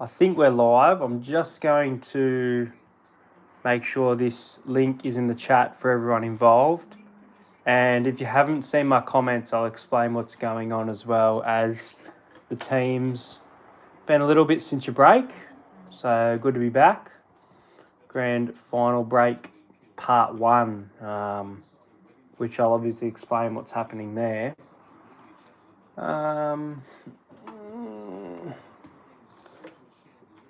I think we're live. I'm just going to make sure this link is in the chat for everyone involved. And if you haven't seen my comments, I'll explain what's going on as well, as the team's been a little bit since your break. So good to be back. Grand final break part 1, which I'll obviously explain what's happening there.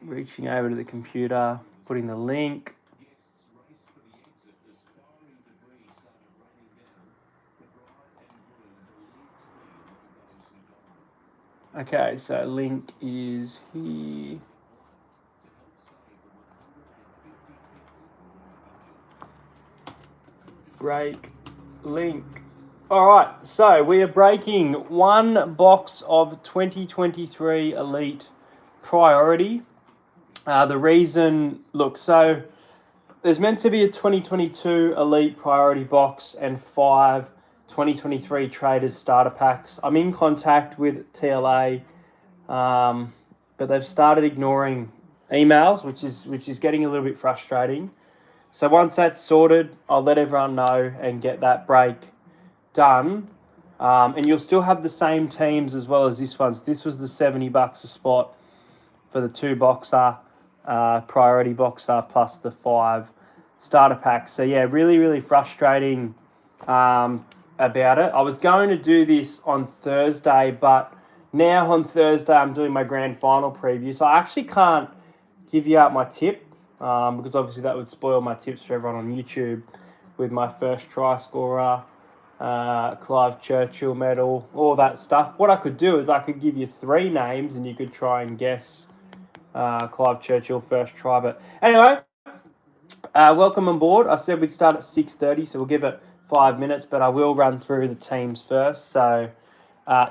Reaching over to the computer, putting the link. Okay, so link is here. Break link. All right, so we are breaking one box of 2023 Elite Priority. The reason, look, so there's meant to be a 2022 Elite Priority box and 5 2023 Traders starter packs. I'm in contact with TLA, but they've started ignoring emails, which is getting a little bit frustrating. So once that's sorted, I'll let everyone know and get that break done. And you'll still have the same teams as well as this one. So this was the $70 a spot for the 2-boxer, priority boxer, plus the 5 starter packs. So yeah, really, really frustrating about it. I was going to do this on Thursday, but now on Thursday I'm doing my grand final preview. So I actually can't give you out my tip, because obviously that would spoil my tips for everyone on YouTube with my first try scorer, Clive Churchill medal, all that stuff. What I could do is I could give you 3 names and you could try and guess Clive Churchill first try. But anyway, welcome on board. I said we'd start at 6:30, so we'll give it 5 minutes, but I will run through the teams first. So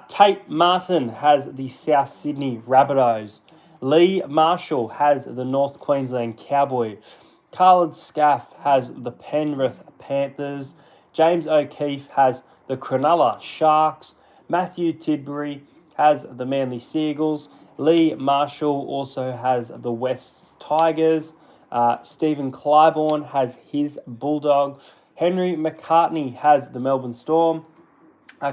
Tate Martin has the South Sydney Rabbitohs. Lee Marshall has the North Queensland Cowboys. Khaled Scaff has the Penrith Panthers. James O'Keefe has the Cronulla Sharks. Matthew Tidbury has the Manly Seagulls. Lee Marshall also has the West Tigers. Stephen Clybourne has his Bulldogs. Henry McCartney has the Melbourne Storm.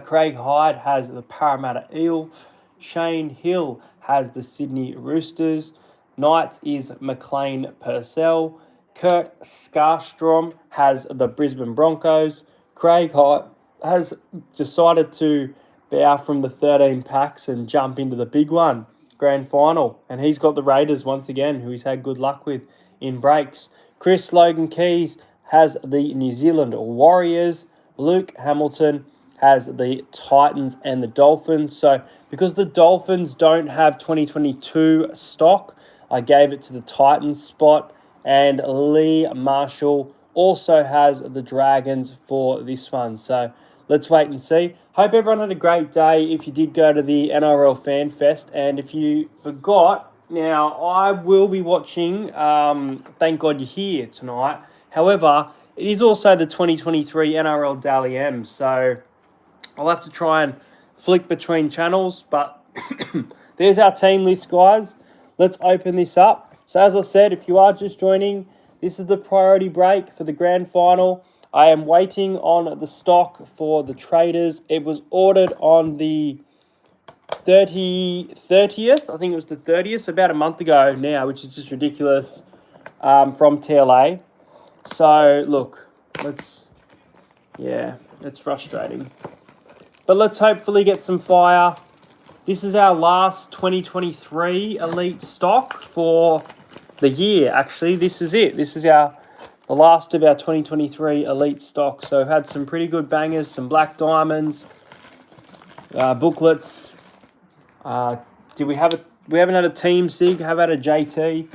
Craig Hyde has the Parramatta Eel. Shane Hill has the Sydney Roosters. Knights is McLean Purcell. Kurt Skarstrom has the Brisbane Broncos. Craig Hyde has decided to bow from the 13 packs and jump into the big one, grand final. And he's got the Raiders once again, who he's had good luck with in breaks. Chris Logan Keys has the New Zealand Warriors. Luke Hamilton has the Titans and the Dolphins. So because the Dolphins don't have 2022 stock, I gave it to the Titans spot. And Lee Marshall also has the Dragons for this one. So let's wait and see. Hope everyone had a great day if you did go to the NRL Fan Fest. And if you forgot, now I will be watching Thank God You're Here tonight. However, it is also the 2023 NRL Dally M. So I'll have to try and flick between channels. But there's our team list, guys. Let's open this up. So as I said, if you are just joining, this is the priority break for the grand final. I am waiting on the stock for the Traders. It was ordered on the 30th. I think it was the 30th, about a month ago now, which is just ridiculous, from TLA. So, look, it's frustrating. But let's hopefully get some fire. This is our last 2023 Elite stock for the year, actually. This is it. This is the last of our 2023 Elite stock. So we've had some pretty good bangers, some Black Diamonds, booklets. We haven't had a Team Sig, have had a JT.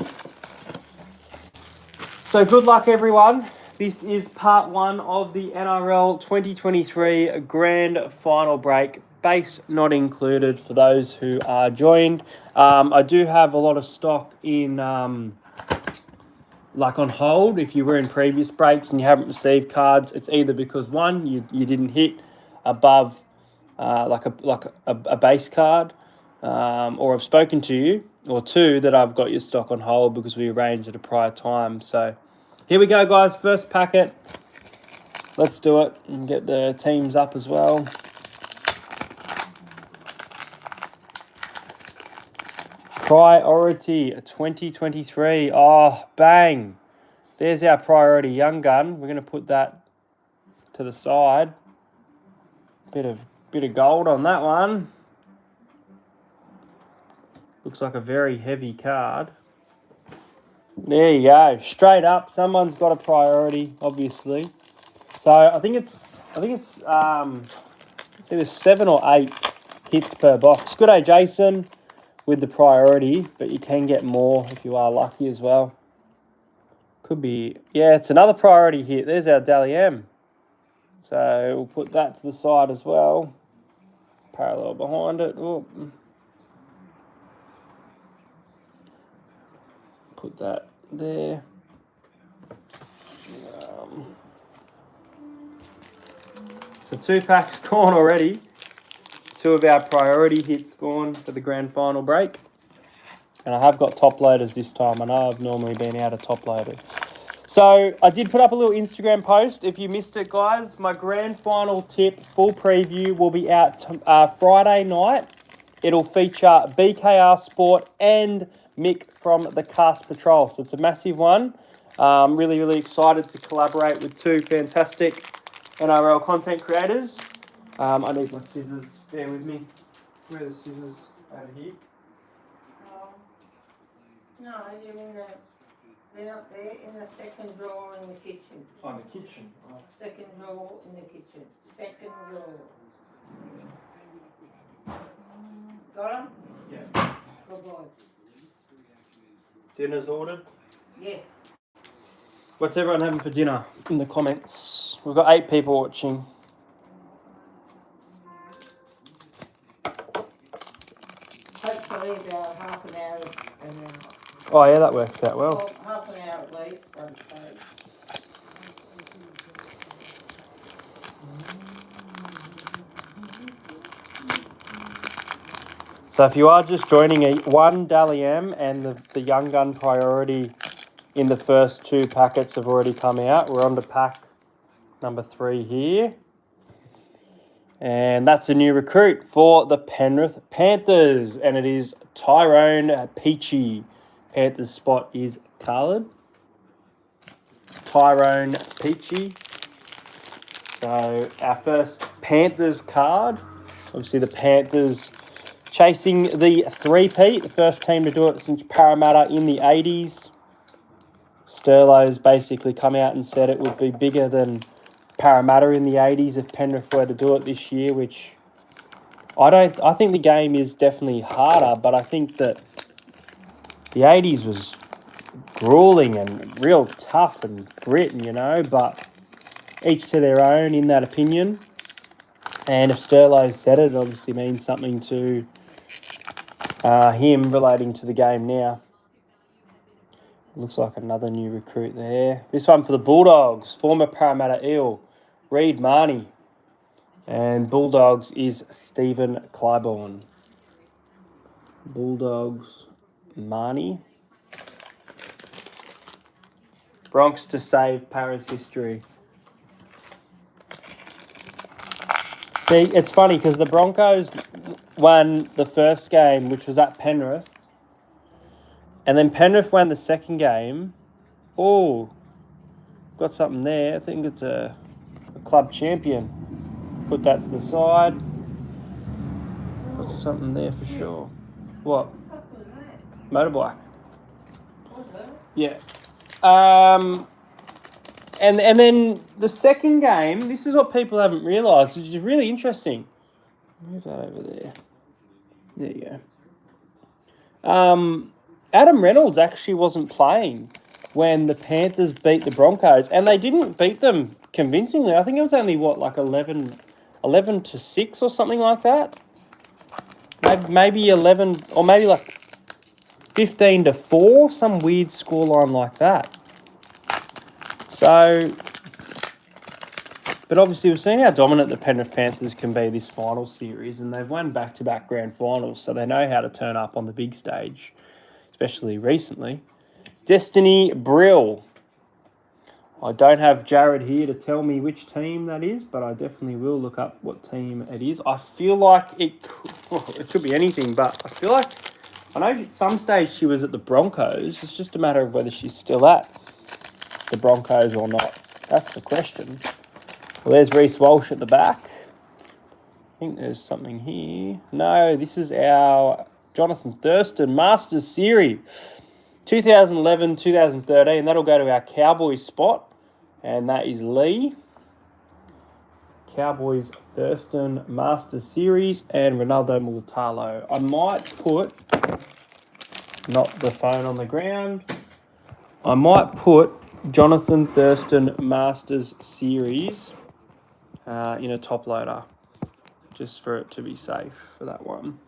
So good luck, everyone. This is part 1 of the NRL 2023 Grand Final Break. Base not included for those who are joined. I do have a lot of stock in like on hold. If you were in previous breaks and you haven't received cards, it's either because one, you didn't hit above like a base card, or I've spoken to you or 2 that I've got your stock on hold because we arranged at a prior time. So here we go, guys. First packet. Let's do it and get the teams up as well. Priority 2023. Oh, bang. There's our priority young gun. We're going to put that to the side. Bit of gold on that one. Looks like a very heavy card. There you go. Straight up. Someone's got a priority, obviously. So I think it's either 7 or 8 hits per box. Good day, Jason, with the priority, but you can get more if you are lucky as well. Could be, yeah, it's another priority hit. There's our Dally M. So we'll put that to the side as well. Parallel behind it. Oh. Put that there. So 2 packs gone already. 2 of our priority hits gone for the grand final break. And I have got top loaders this time. I know I've normally been out of top loaders. So I did put up a little Instagram post. If you missed it, guys, my grand final tip full preview will be out Friday night. It'll feature BKR Sport and Mick from the Cast Patrol. So it's a massive one. Really, really excited to collaborate with 2 fantastic NRL content creators. I need my scissors. Bear with me. Where are the scissors? Over here. No, they're not there. In the second drawer in the kitchen. Oh, in the kitchen. Oh. Second drawer in the kitchen. Second drawer. Got them? Yeah. Good boy. Dinner's ordered. Yes. What's everyone having for dinner? In the comments. We've got 8 people watching. Hopefully about half an hour. Oh yeah, that works out well. Half an hour at least, I'd say. So if you are just joining, 1 Dally M and the Young Gun priority in the first 2 packets have already come out. We're on to pack number 3 here. And that's a new recruit for the Penrith Panthers. And it is Tyrone Peachy. Panthers spot is coloured. Tyrone Peachy. So our first Panthers card. Obviously the Panthers chasing the 3-peat. The first team to do it since Parramatta in the 80s. Sterlo's basically come out and said it would be bigger than Parramatta in the 80s if Penrith were to do it this year, which I think the game is definitely harder, but I think that the 80s was grueling and real tough and grit, but each to their own in that opinion. And if Sterlo said it, it obviously means something to him relating to the game now. Looks like another new recruit there. This one for the Bulldogs, former Parramatta Eel, Reed Marnie. And Bulldogs is Stephen Clybourne. Bulldogs, Marnie. Bronx to save Para's history. See, it's funny because the Broncos won the first game, which was at Penrith. And then Penrith won the second game. Oh, got something there. I think it's a club champion. Put that to the side. Got something there for sure. What? What was that? Motorbike. What's that? Yeah. And then the second game, this is what people haven't realised, which is really interesting. Move that over there. There you go. Adam Reynolds actually wasn't playing when the Panthers beat the Broncos, and they didn't beat them convincingly. I think it was only, 11-6 or something like that? Maybe 11, or maybe 15-4, some weird scoreline like that. So, but obviously we've seen how dominant the Penrith Panthers can be this final series, and they've won back-to-back grand finals, so they know how to turn up on the big stage. especially recently. Destiny Brill. I don't have Jared here to tell me which team that is, but I definitely will look up what team it is. I feel like it could be anything, but I feel like I know at some stage she was at the Broncos. It's just a matter of whether she's still at the Broncos or not. That's the question. Well, there's Reece Walsh at the back. I think there's something here. No, this is our Jonathan Thurston Masters Series. 2011, 2013. That'll go to our Cowboys spot. And that is Lee. Cowboys Thurston Masters Series and Ronaldo Mulitalo. I might put, not the phone on the ground, I might put Jonathan Thurston Masters Series in a top loader, just for it to be safe for that one.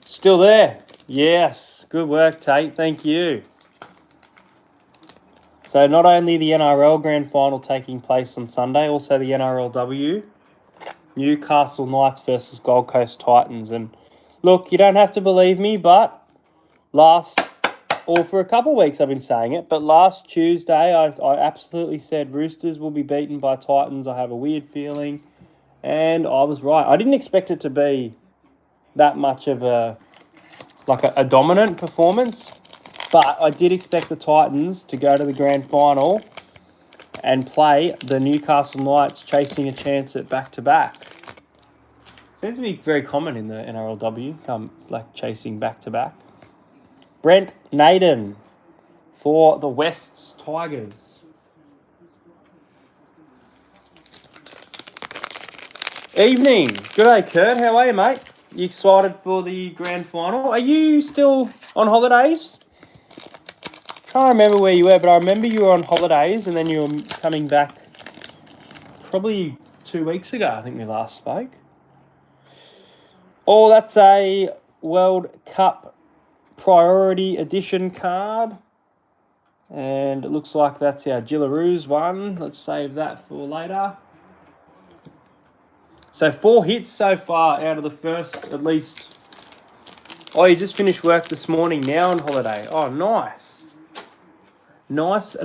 Still there? Yes. Good work, Tate. Thank you. So not only the NRL Grand Final taking place on Sunday, also the NRLW, Newcastle Knights versus Gold Coast Titans. And look, you don't have to believe me, but for a couple of weeks I've been saying it, but last Tuesday I absolutely said Roosters will be beaten by Titans. I have a weird feeling, and I was right. I didn't expect it to be that much of a dominant performance, but I did expect the Titans to go to the grand final and play the Newcastle Knights, chasing a chance at back-to-back. Seems to be very common in the NRLW, chasing back-to-back. Brent Naden for the Wests Tigers. Evening. G'day, Kurt. How are you, mate? You excited for the grand final? Are you still on holidays? Can't remember where you were, but I remember you were on holidays and then you were coming back probably 2 weeks ago, I think we last spoke. Oh, that's a World Cup Priority Edition card. And it looks like that's our Gillaroos one. Let's save that for later. So 4 hits so far out of the first, at least. Oh, you just finished work this morning, now on holiday. Oh, nice. Nice.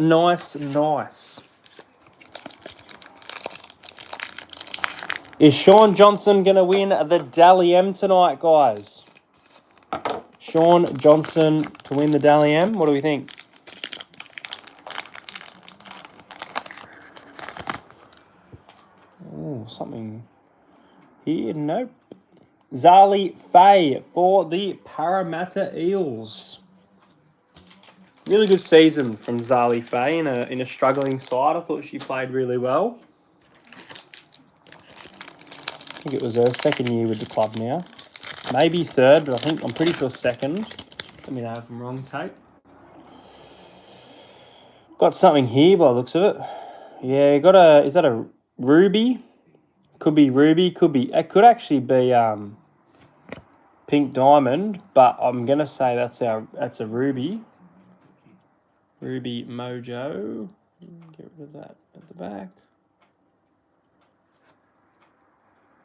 Is Sean Johnson going to win the Dally M tonight, guys? Sean Johnson to win the Dally M? What do we think? Oh, something here. Nope. Zali Faye for the Parramatta Eels. Really good season from Zali Faye in a struggling side. I thought she played really well. I think it was her second year with the club now. Maybe third, but I'm pretty sure second. Let me know if I'm wrong, Tate. Got something here by the looks of it. Yeah, is that a ruby? Could be ruby, it could actually be pink diamond, but I'm gonna say that's a ruby. Ruby Mojo. Get rid of that at the back.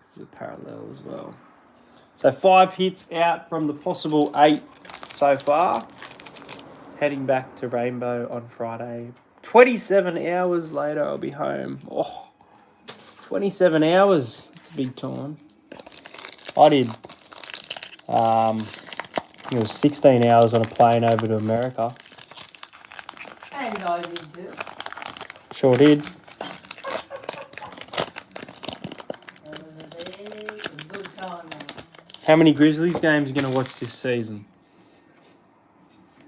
This is a parallel as well. So 5 hits out from the possible 8 so far. Heading back to Rainbow on Friday. 27 hours later, I'll be home. Oh, 27 hours. It's a big time. I did, it was 16 hours on a plane over to America. And I did too. Sure did. Good time. How many Grizzlies games are you going to watch this season?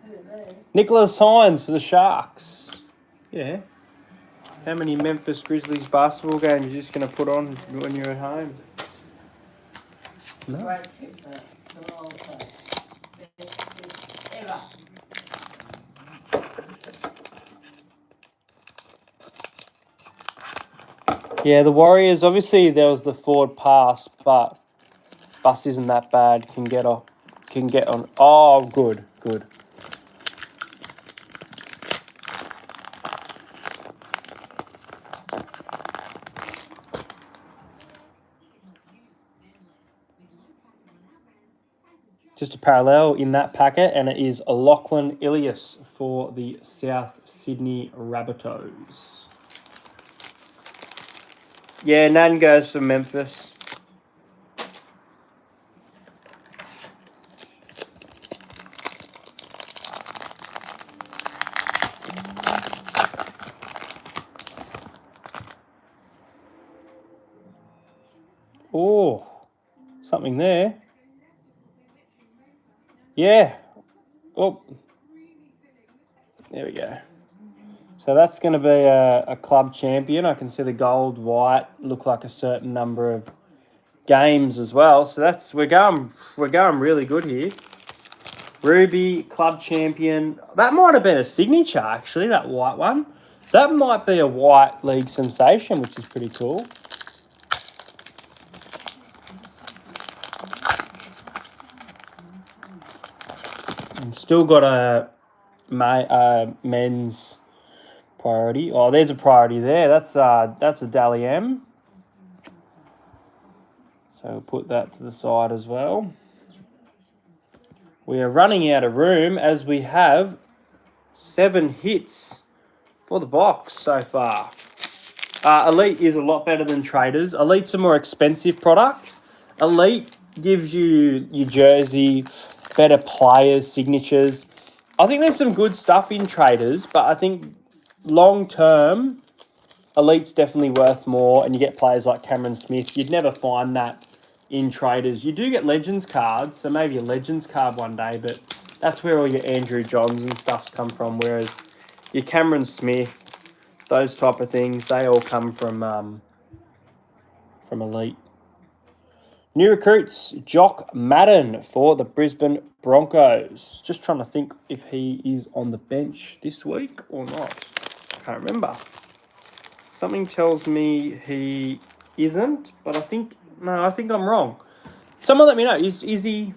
Who knows? Nicholas Hines for the Sharks. Yeah. How many Memphis Grizzlies basketball games are you just going to put on when you're at home? No. Great trip, the long time. Best trip ever. Yeah, the Warriors, obviously there was the forward pass, but Bus isn't that bad. Can get on. Oh, good. just a parallel in that packet, and it is a Lachlan Ilias for the South Sydney Rabbitohs. Yeah, Nan goes for Memphis. Oh, something there. Yeah. Oh, there we go. So that's going to be a club champion. I can see the gold, white look like a certain number of games as well. So that's we're going really good here. Ruby club champion. That might have been a signature actually. That white one. That might be a white league sensation, which is pretty cool. And still got a men's priority. Oh, there's a priority there. That's a Dally M. So we'll put that to the side as well. We are running out of room as we have 7 hits for the box so far. Elite is a lot better than Traders. Elite's a more expensive product. Elite gives you your jersey, better players, signatures. I think there's some good stuff in Traders, but I think long term, Elite's definitely worth more, and you get players like Cameron Smith. You'd never find that in Traders. You do get Legends cards, so maybe a Legends card one day, but that's where all your Andrew Johns and stuffs come from, whereas your Cameron Smith, those type of things, they all come from Elite. New recruits, Jock Madden for the Brisbane Broncos. Just trying to think if he is on the bench this week or not. Can't remember. Something tells me he isn't, but I think I'm wrong. Someone let me know. Is he?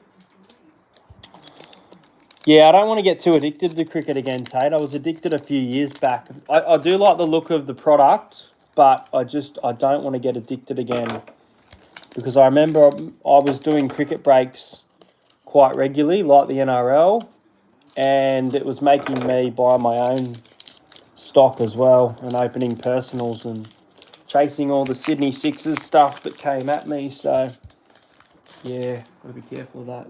Yeah, I don't want to get too addicted to cricket again, Tate. I was addicted a few years back. I do like the look of the product, but I don't want to get addicted again. Because I remember I was doing cricket breaks quite regularly, like the NRL, and it was making me buy my own stock as well and opening personals and chasing all the Sydney Sixers stuff that came at me. So, yeah, got to be careful of that.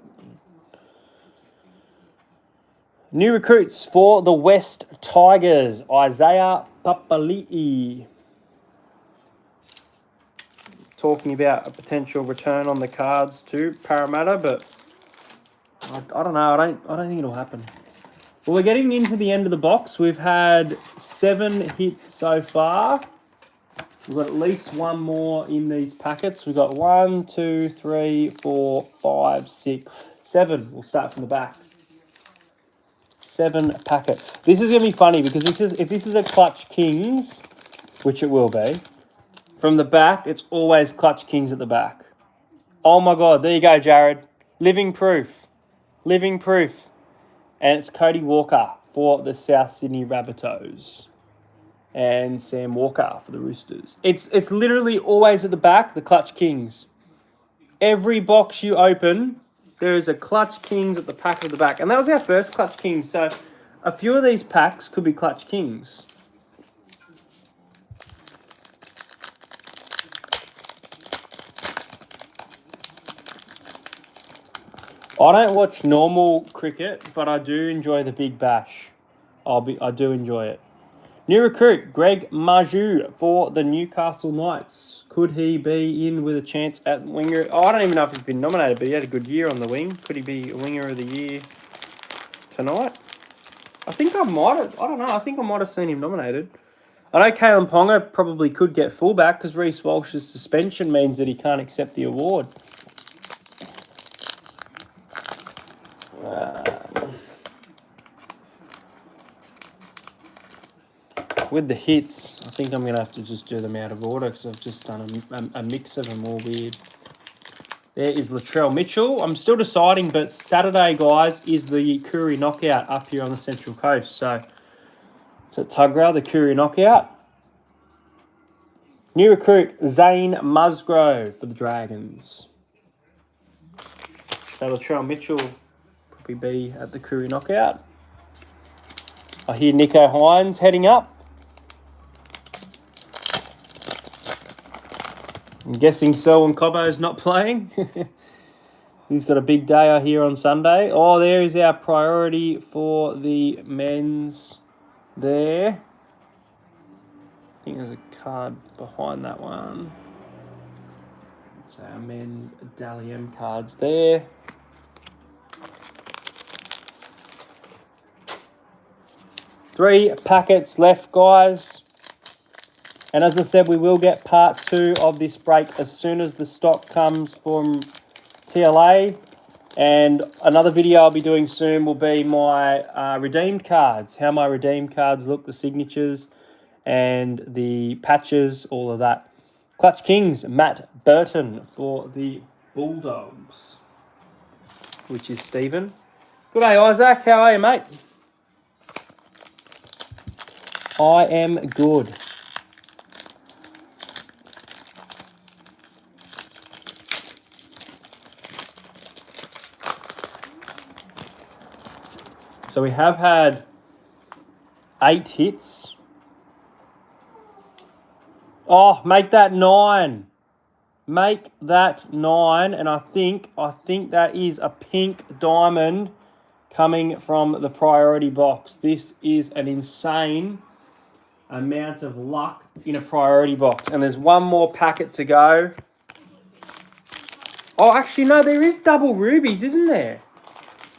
New recruits for the West Tigers, Isaiah Papali'i. Talking about a potential return on the cards to Parramatta, but I don't know. I don't think it'll happen. Well, we're getting into the end of the box. We've had 7 hits so far. We've got at least one more in these packets. We've got 1, 2, 3, 4, 5, 6, 7. We'll start from the back. 7 packets. This is going to be funny because if this is a Clutch Kings, which it will be, from the back, it's always Clutch Kings at the back. Oh my God, there you go, Jared. Living proof. Living proof. And it's Cody Walker for the South Sydney Rabbitohs. And Sam Walker for the Roosters. It's literally always at the back, the Clutch Kings. Every box you open, there is a Clutch Kings at the back of the back. And that was our first Clutch Kings. So a few of these packs could be Clutch Kings. I don't watch normal cricket, but I do enjoy the Big Bash. I do enjoy it. New recruit, Greg Maju for the Newcastle Knights. Could he be in with a chance at winger? Oh, I don't even know if he's been nominated, but he had a good year on the wing. Could he be a winger of the year tonight? I think I might have. I don't know. I think I might have seen him nominated. I know Kalen Ponga probably could get fullback because Reece Walsh's suspension means that he can't accept the award. With the hits, I think I'm going to have to just do them out of order because I've just done a mix of them all weird. There is Latrell Mitchell. I'm still deciding, but Saturday, guys, is the Koori Knockout up here on the Central Coast. So it's Tuggerah, the Koori Knockout. New recruit, Zane Musgrove for the Dragons. So Latrell Mitchell we be at the Koori Knockout. I hear Nico Hines heading up. I'm guessing Selwyn Cobbo's not playing. He's got a big day, I hear, on Sunday. Oh, there is our priority for the men's there. I think there's a card behind that one. It's our men's Dally M cards there. Three packets left, guys. And as I said, we will get part 2 of this break as soon as the stock comes from TLA. And another video I'll be doing soon will be my redeemed cards. How my redeemed cards look, the signatures and the patches, all of that. Clutch Kings, Matt Burton for the Bulldogs, which is Stephen. Good day, Isaac. How are you, mate? I am good. So we have had 8 hits. Oh, make that 9. Make that 9. And I think that is a pink diamond coming from the priority box. This is an insane amount of luck in a priority box. And there's one more packet to go. Oh, actually, no, there is double rubies, isn't there?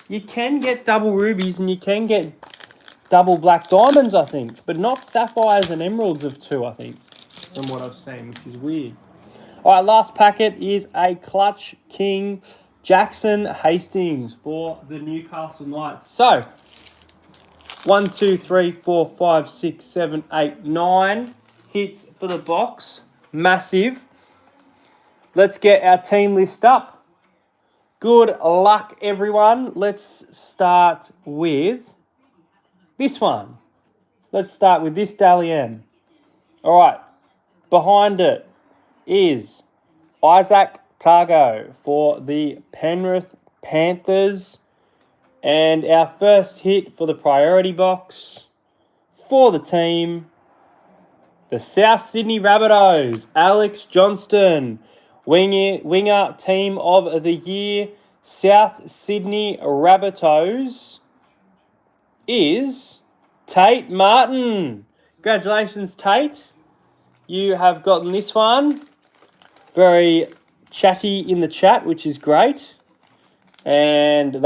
You can get double rubies and you can get double black diamonds, I think. But not sapphires and emeralds of 2, I think, from what I've seen, which is weird. All right, last packet is a Clutch King Jackson Hastings for the Newcastle Knights. So, 1, 2, 3, 4, 5, 6, 7, 8, 9 hits for the box. Massive. Let's get our team list up. Good luck, everyone. Let's start with this one. Let's start with this Dally M. All right. Behind it is Isaac Targo for the Penrith Panthers. And our first hit for the priority box for the team, the South Sydney Rabbitohs, Alex Johnston. Winger team of the year, South Sydney Rabbitohs, is Tate Martin. Congratulations, Tate. You have gotten this one. Very chatty in the chat, which is great. And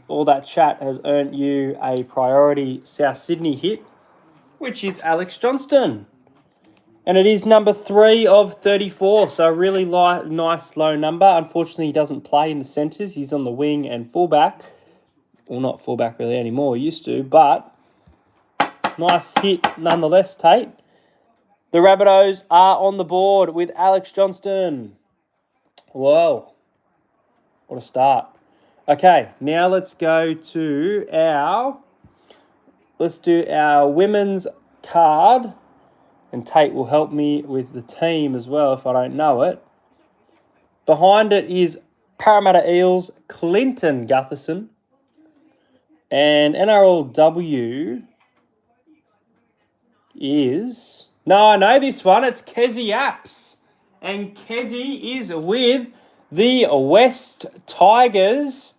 all that chat has earned you a priority South Sydney hit, which is Alex Johnston. And it is number 3 of 34, so a really nice low number. Unfortunately, he doesn't play in the centres. He's on the wing and fullback. Well, not fullback really anymore, he used to, but nice hit nonetheless, Tate. The Rabbitohs are on the board with Alex Johnston. Whoa, what a start. Okay, now let's go to let's do our women's card. And Tate will help me with the team as well if I don't know it. Behind it is Parramatta Eels, Clinton Gutherson. And NRLW is... No, I know this one. It's Kezi Apps. And Kezi is with the West Tigers.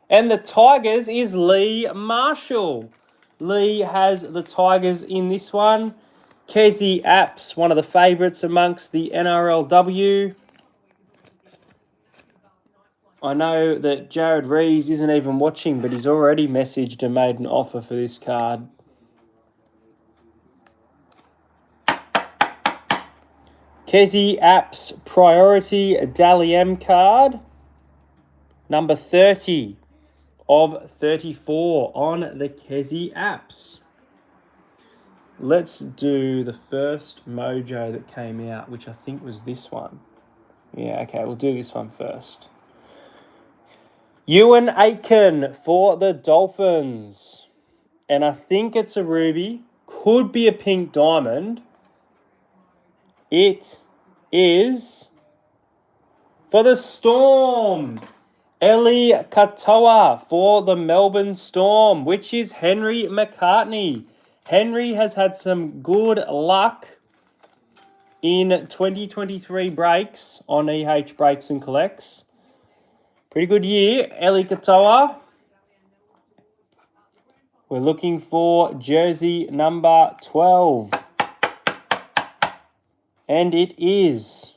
And the Tigers is Lee Marshall. Lee has the Tigers in this one. Kezi Apps, one of the favourites amongst the NRLW. I know that Jared Rees isn't even watching, but he's already messaged and made an offer for this card. Kezi Apps Priority Dally M card. Number 30 of 34 on the Kezi Apps. Let's do the first mojo that came out, which I think was this one. Yeah, okay, we'll do this one first. Ewan Aitken for the Dolphins. And I think it's a ruby. Could be a pink diamond. It is for the Storm. Eli Katoa for the Melbourne Storm, which is Henry McCartney. Henry has had some good luck in 2023 breaks on EH Breaks and Collects. Pretty good year, Eli Katoa. We're looking for jersey number 12. And it is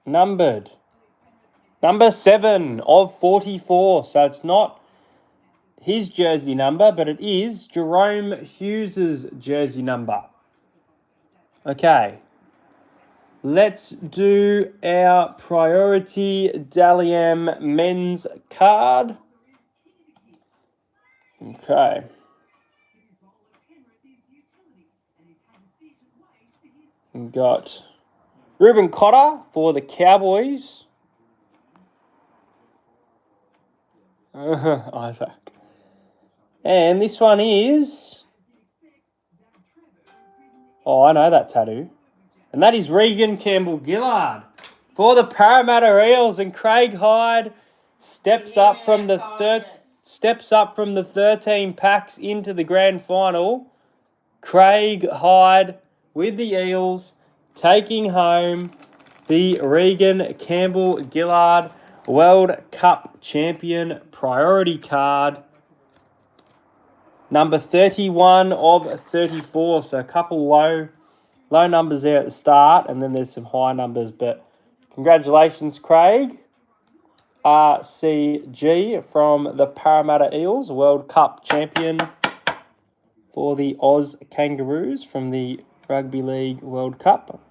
numbered. Number 7 of 44. So it's not his jersey number, but it is Jerome Hughes' jersey number. Okay. Let's do our priority Dally M men's card. Okay. We've got Ruben Cotter for the Cowboys. Isaac. And this one is... Oh, I know that tattoo. And that is Regan Campbell-Gillard for the Parramatta Eels. And Craig Hyde steps up from the 13 packs into the grand final. Craig Hyde with the Eels taking home the Regan Campbell-Gillard World Cup Champion Priority Card. Number 31 of 34. So a couple low numbers there at the start, and then there's some high numbers. But congratulations, Craig. RCG from the Parramatta Eels, World Cup Champion for the Oz Kangaroos from the Rugby League World Cup.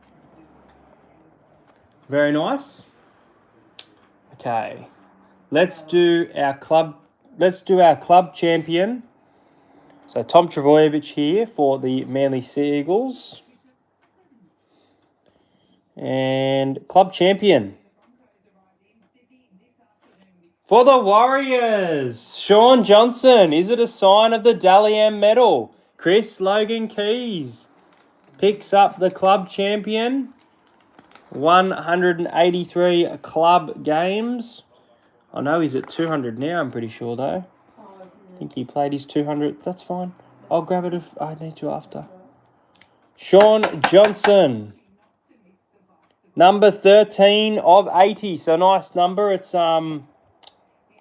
Very nice. Okay, let's do our club champion. So Tom Trbojevic here for the Manly Sea Eagles. And club champion for the Warriors, Sean Johnson. Is it a sign of the Dally M medal? Chris Logan Keys picks up the club champion. 183 club games. I know he's at 200 now, I'm pretty sure, though. I think he played his 200. That's fine. I'll grab it if I need to after. Sean Johnson. Number 13 of 80. So nice number. It's Tohu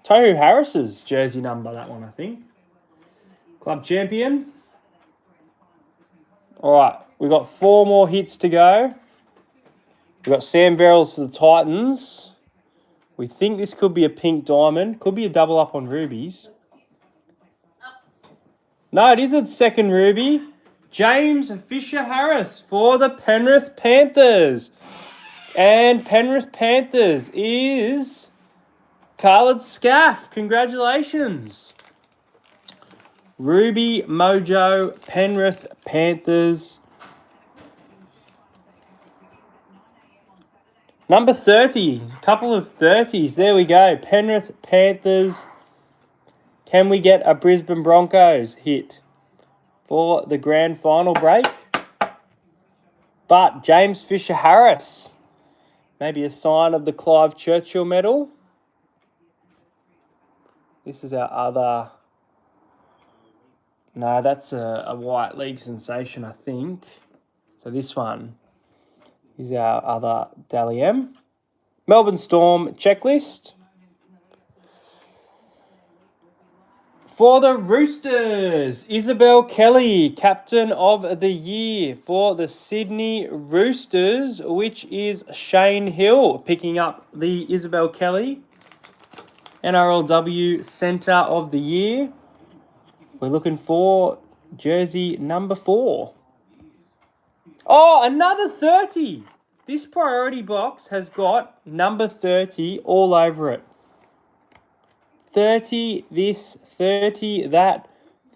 Harris's jersey number, that one, I think. Club champion. All right. We've got 4 more hits to go. We've got Sam Verrills for the Titans. We think this could be a pink diamond. Could be a double up on rubies. No, it is a second ruby. James Fisher-Harris for the Penrith Panthers. And Penrith Panthers is Khalid Scaff. Congratulations. Ruby Mojo, Penrith Panthers. Number 30. Couple of 30s. There we go. Penrith Panthers. Can we get a Brisbane Broncos hit for the grand final break? But James Fisher-Harris. Maybe a sign of the Clive Churchill medal. This is our other... No, that's a White League sensation, I think. So this one is our other Dally M. Melbourne Storm checklist. For the Roosters, Isabel Kelly, Captain of the Year for the Sydney Roosters, which is Shane Hill picking up the Isabel Kelly NRLW Centre of the Year. We're looking for jersey number 4. Oh, another 30. This priority box has got number 30 all over it. 30 this, 30 that,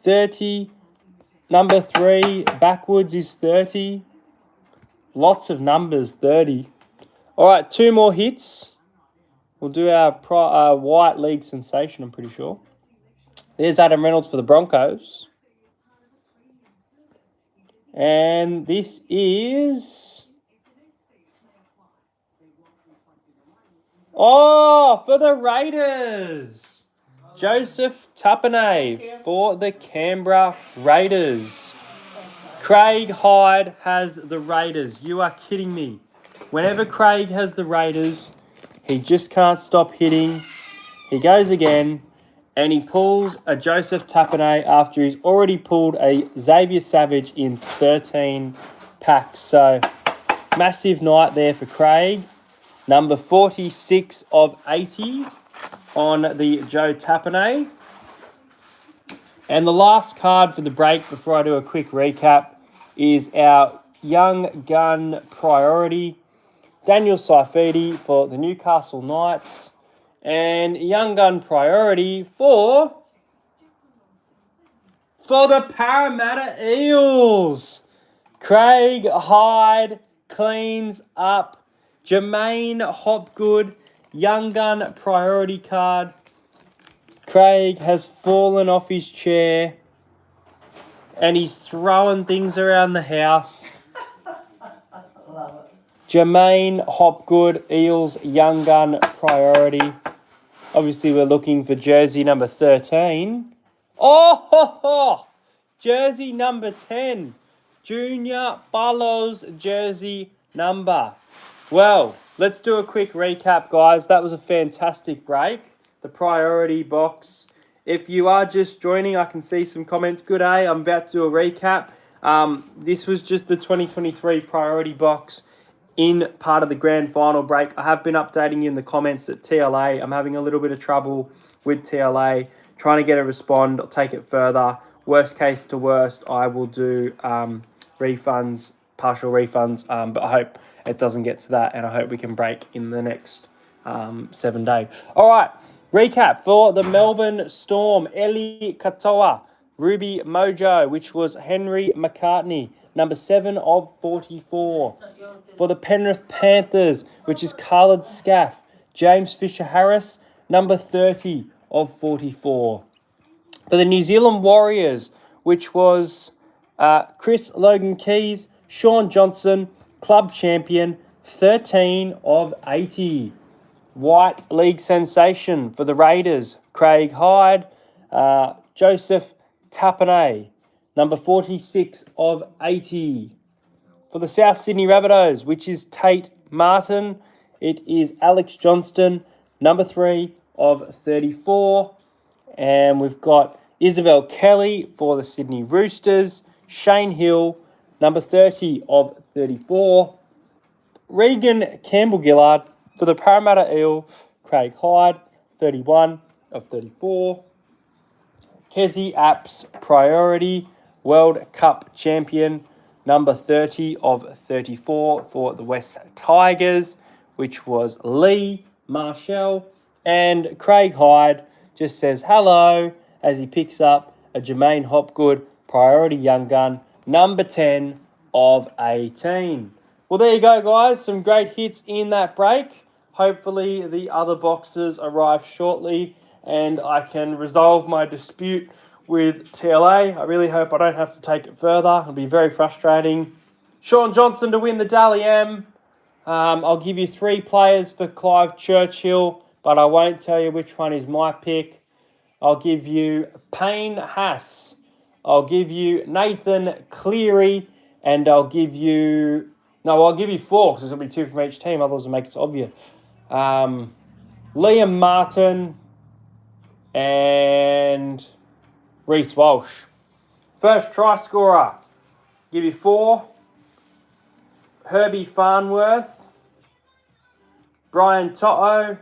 30, number 3, backwards is 30. Lots of numbers, 30. All right, 2 more hits. We'll do our White League sensation, I'm pretty sure. There's Adam Reynolds for the Broncos. And this is... Oh, for the Raiders. Joseph Tapine for the Canberra Raiders. Craig Hyde has the Raiders. You are kidding me. Whenever Craig has the Raiders, he just can't stop hitting. He goes again, and he pulls a Joseph Tapine after he's already pulled a Xavier Savage in 13 packs. So, massive night there for Craig. Number 46 of 80 on the Joe Tapine. And the last card for the break before I do a quick recap is our Young Gun Priority. Daniel Saifidi for the Newcastle Knights. And Young Gun Priority for the Parramatta Eels. Craig Hyde cleans up. Jermaine Hopgood, Young Gun Priority card. Craig has fallen off his chair and he's throwing things around the house. Love it. Jermaine Hopgood, Eels Young Gun Priority. Obviously, we're looking for jersey number 13. Oh, jersey number 10. Junior Barlow's jersey number. Well, let's do a quick recap, guys. That was a fantastic break. The priority box. If you are just joining, I can see some comments. Good day. I'm about to do a recap. This was just the 2023 priority box in part of the grand final break. I have been updating you in the comments that TLA, I'm having a little bit of trouble with TLA, trying to get a respond. I'll take it further. Worst case to worst, I will do refunds, partial refunds, but I hope it doesn't get to that, and I hope we can break in the next 7 days. All right, recap for the Melbourne Storm. Eli Katoa, Ruby Mojo, which was Henry McCartney, number 7 of 44. For the Penrith Panthers, which is Khalid Scaff, James Fisher-Harris, number 30 of 44. For the New Zealand Warriors, which was Chris Logan Keys, Sean Johnson, club champion, 13 of 80. White League sensation for the Raiders, Craig Hyde, Joseph Tapine, number 46 of 80. For the South Sydney Rabbitohs, which is Tate Martin, it is Alex Johnston, number 3 of 34. And we've got Isabel Kelly for the Sydney Roosters, Shane Hill, number 30 of 34. Regan Campbell-Gillard for the Parramatta Eels, Craig Hyde, 31 of 34. Kezi Apps Priority, World Cup champion, number 30 of 34 for the West Tigers, which was Lee Marshall. And Craig Hyde just says hello as he picks up a Jermaine Hopgood Priority Young Gun, number 10 of 18. Well, there you go, guys. Some great hits in that break. Hopefully the other boxes arrive shortly and I can resolve my dispute with TLA. I really hope I don't have to take it further. It'll be very frustrating. Sean Johnson to win the Dally M. I'll give you 3 players for Clive Churchill, but I won't tell you which one is my pick. I'll give you Payne Haas. I'll give you Nathan Cleary, and I'll give you 4, because there's going to be 2 from each team, otherwise it'll make it obvious. Liam Martin and Reece Walsh. First try scorer, give you 4. Herbie Farnworth, Brian To'o,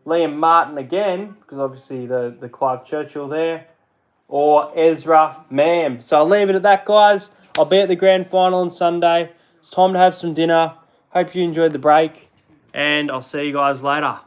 Liam Martin again, because obviously the Clive Churchill there, or Ezra Mam. So I'll leave it at that, guys. I'll be at the grand final on Sunday. It's time to have some dinner. Hope you enjoyed the break, and I'll see you guys later.